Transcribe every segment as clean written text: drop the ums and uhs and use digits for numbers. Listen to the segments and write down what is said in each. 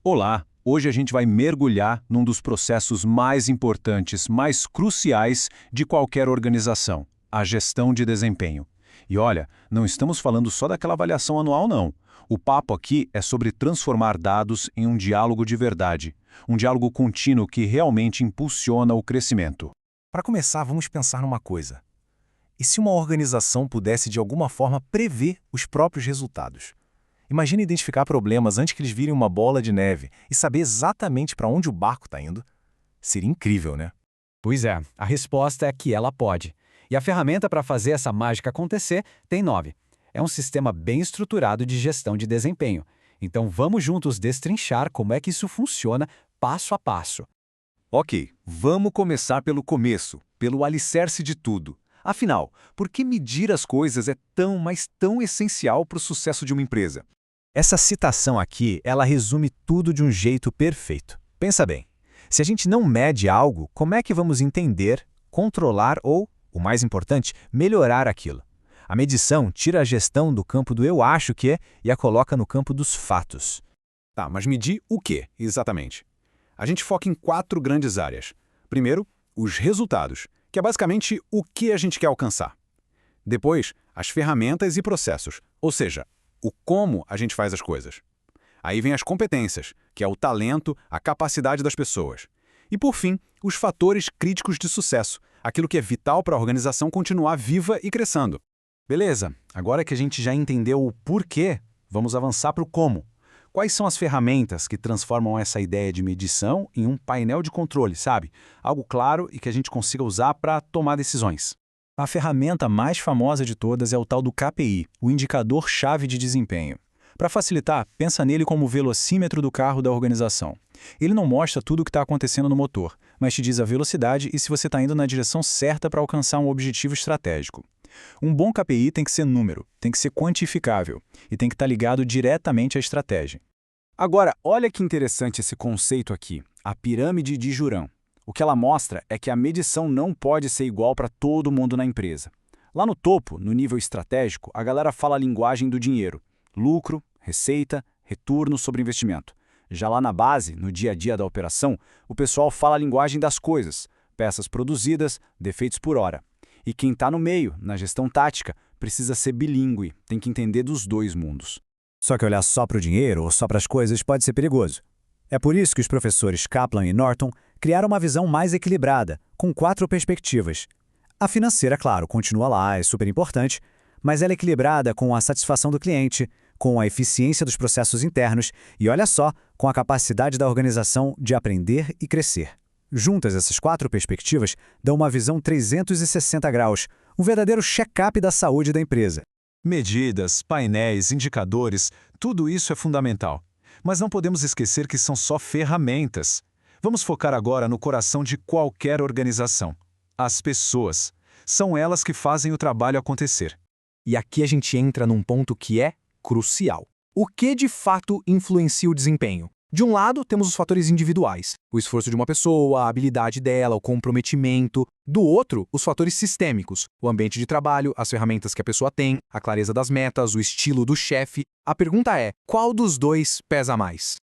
Olá! Hoje a gente vai mergulhar num dos processos mais importantes, mais cruciais de qualquer organização, a gestão de desempenho. E olha, não estamos falando só daquela avaliação anual, não. O papo aqui é sobre transformar dados em um diálogo de verdade, um diálogo contínuo que realmente impulsiona o crescimento. Para começar, vamos pensar numa coisa. E se uma organização pudesse de alguma forma prever os próprios resultados? Imagina identificar problemas antes que eles virem uma bola de neve e saber exatamente para onde o barco está indo. Seria incrível, né? Pois é, a resposta é que ela pode. E a ferramenta para fazer essa mágica acontecer tem nome. É um sistema bem estruturado de gestão de desempenho. Então vamos juntos destrinchar como é que isso funciona passo a passo. Ok, vamos começar pelo começo, pelo alicerce de tudo. Afinal, por que medir as coisas é tão, mas tão essencial para o sucesso de uma empresa? Essa citação aqui, ela resume tudo de um jeito perfeito. Pensa bem, se a gente não mede algo, como é que vamos entender, controlar ou, o mais importante, melhorar aquilo? A medição tira a gestão do campo do eu acho que e a coloca no campo dos fatos. Tá, mas medir o quê, exatamente? A gente foca em 4 grandes áreas. Primeiro, os resultados, que é basicamente o que a gente quer alcançar. Depois, as ferramentas e processos, ou seja, o como a gente faz as coisas. Aí vem as competências, que é o talento, a capacidade das pessoas. E por fim, os fatores críticos de sucesso, aquilo que é vital para a organização continuar viva e crescendo. Beleza, agora que a gente já entendeu o porquê, vamos avançar para o como. Quais são as ferramentas que transformam essa ideia de medição em um painel de controle, sabe? Algo claro e que a gente consiga usar para tomar decisões. A ferramenta mais famosa de todas é o tal do KPI, o indicador-chave de desempenho. Para facilitar, pensa nele como o velocímetro do carro da organização. Ele não mostra tudo o que está acontecendo no motor, mas te diz a velocidade e se você está indo na direção certa para alcançar um objetivo estratégico. Um bom KPI tem que ser número, tem que ser quantificável e tem que estar ligado diretamente à estratégia. Agora, olha que interessante esse conceito aqui, a pirâmide de Jurão. O que ela mostra é que a medição não pode ser igual para todo mundo na empresa. Lá no topo, no nível estratégico, a galera fala a linguagem do dinheiro, lucro, receita, retorno sobre investimento. Já lá na base, no dia a dia da operação, o pessoal fala a linguagem das coisas, peças produzidas, defeitos por hora. E quem está no meio, na gestão tática, precisa ser bilíngue, tem que entender dos dois mundos. Só que olhar só para o dinheiro ou só para as coisas pode ser perigoso. É por isso que os professores Kaplan e Norton criaram uma visão mais equilibrada, com 4 perspectivas. A financeira, claro, continua lá, é super importante, mas ela é equilibrada com a satisfação do cliente, com a eficiência dos processos internos e, olha só, com a capacidade da organização de aprender e crescer. Juntas, essas 4 perspectivas dão uma visão 360 graus, um verdadeiro check-up da saúde da empresa. Medidas, painéis, indicadores, tudo isso é fundamental. Mas não podemos esquecer que são só ferramentas. Vamos focar agora no coração de qualquer organização. As pessoas. São elas que fazem o trabalho acontecer. E aqui a gente entra num ponto que é crucial. O que de fato influencia o desempenho? De um lado, temos os fatores individuais, o esforço de uma pessoa, a habilidade dela, o comprometimento. Do outro, os fatores sistêmicos, o ambiente de trabalho, as ferramentas que a pessoa tem, a clareza das metas, o estilo do chefe. A pergunta é, qual dos dois pesa mais?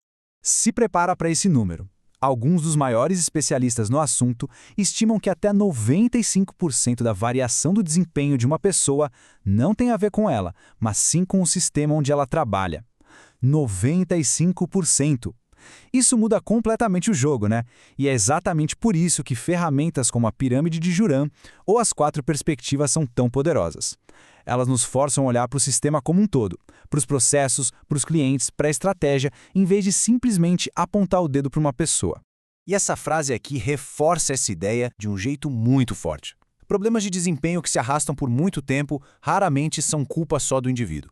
Se prepara para esse número. Alguns dos maiores especialistas no assunto estimam que até 95% da variação do desempenho de uma pessoa não tem a ver com ela, mas sim com o sistema onde ela trabalha. 95%. Isso muda completamente o jogo, né? E é exatamente por isso que ferramentas como a pirâmide de Jurão ou as 4 perspectivas são tão poderosas. Elas nos forçam a olhar para o sistema como um todo, para os processos, para os clientes, para a estratégia, em vez de simplesmente apontar o dedo para uma pessoa. E essa frase aqui reforça essa ideia de um jeito muito forte. Problemas de desempenho que se arrastam por muito tempo raramente são culpa só do indivíduo.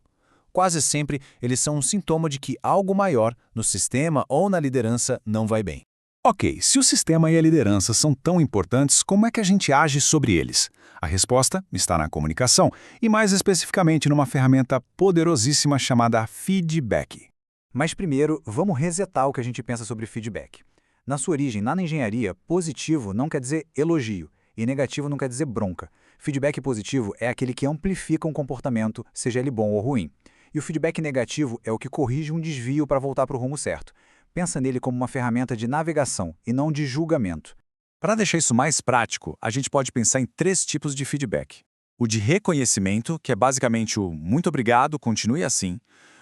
Quase sempre, eles são um sintoma de que algo maior, no sistema ou na liderança, não vai bem. Ok, se o sistema e a liderança são tão importantes, como é que a gente age sobre eles? A resposta está na comunicação e, mais especificamente, numa ferramenta poderosíssima chamada feedback. Mas primeiro, vamos resetar o que a gente pensa sobre feedback. Na sua origem, lá na engenharia, positivo não quer dizer elogio e negativo não quer dizer bronca. Feedback positivo é aquele que amplifica um comportamento, seja ele bom ou ruim. E o feedback negativo é o que corrige um desvio para voltar para o rumo certo. Pensa nele como uma ferramenta de navegação e não de julgamento. Para deixar isso mais prático, a gente pode pensar em 3 tipos de feedback. O de reconhecimento, que é basicamente o muito obrigado, continue assim.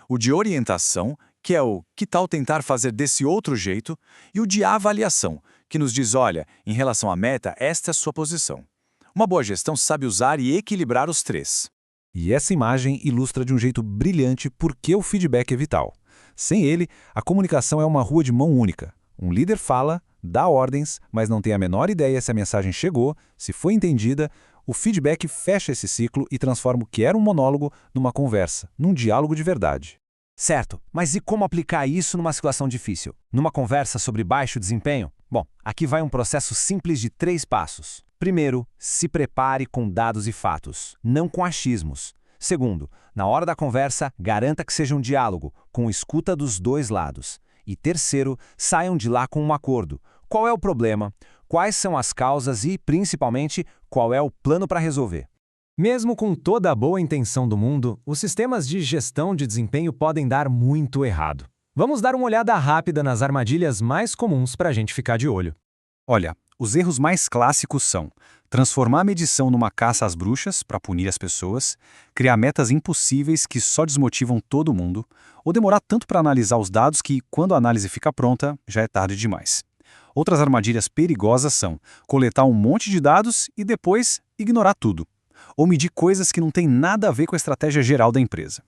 O de orientação, que é o que tal tentar fazer desse outro jeito. E o de avaliação, que nos diz, olha, em relação à meta, esta é a sua posição. Uma boa gestão sabe usar e equilibrar os 3. E essa imagem ilustra de um jeito brilhante por que o feedback é vital. Sem ele, a comunicação é uma rua de mão única. Um líder fala, dá ordens, mas não tem a menor ideia se a mensagem chegou, se foi entendida. O feedback fecha esse ciclo e transforma o que era um monólogo numa conversa, num diálogo de verdade. Certo, mas e como aplicar isso numa situação difícil? Numa conversa sobre baixo desempenho? Bom, aqui vai um processo simples de 3 passos. Primeiro, se prepare com dados e fatos, não com achismos. Segundo, na hora da conversa, garanta que seja um diálogo, com escuta dos 2 lados. E terceiro, saiam de lá com um acordo. Qual é o problema? Quais são as causas e, principalmente, qual é o plano para resolver? Mesmo com toda a boa intenção do mundo, os sistemas de gestão de desempenho podem dar muito errado. Vamos dar uma olhada rápida nas armadilhas mais comuns para a gente ficar de olho. Olha, os erros mais clássicos são transformar a medição numa caça às bruxas para punir as pessoas, criar metas impossíveis que só desmotivam todo mundo, ou demorar tanto para analisar os dados que, quando a análise fica pronta, já é tarde demais. Outras armadilhas perigosas são coletar um monte de dados e depois ignorar tudo, ou medir coisas que não têm nada a ver com a estratégia geral da empresa.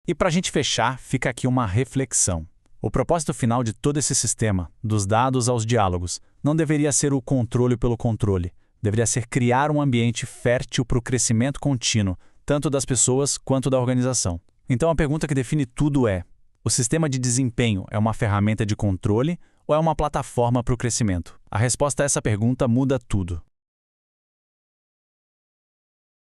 E para a gente fechar, fica aqui uma reflexão. O propósito final de todo esse sistema, dos dados aos diálogos, não deveria ser o controle pelo controle. Deveria ser criar um ambiente fértil para o crescimento contínuo, tanto das pessoas quanto da organização. Então a pergunta que define tudo é: o sistema de desempenho é uma ferramenta de controle ou é uma plataforma para o crescimento? A resposta a essa pergunta muda tudo.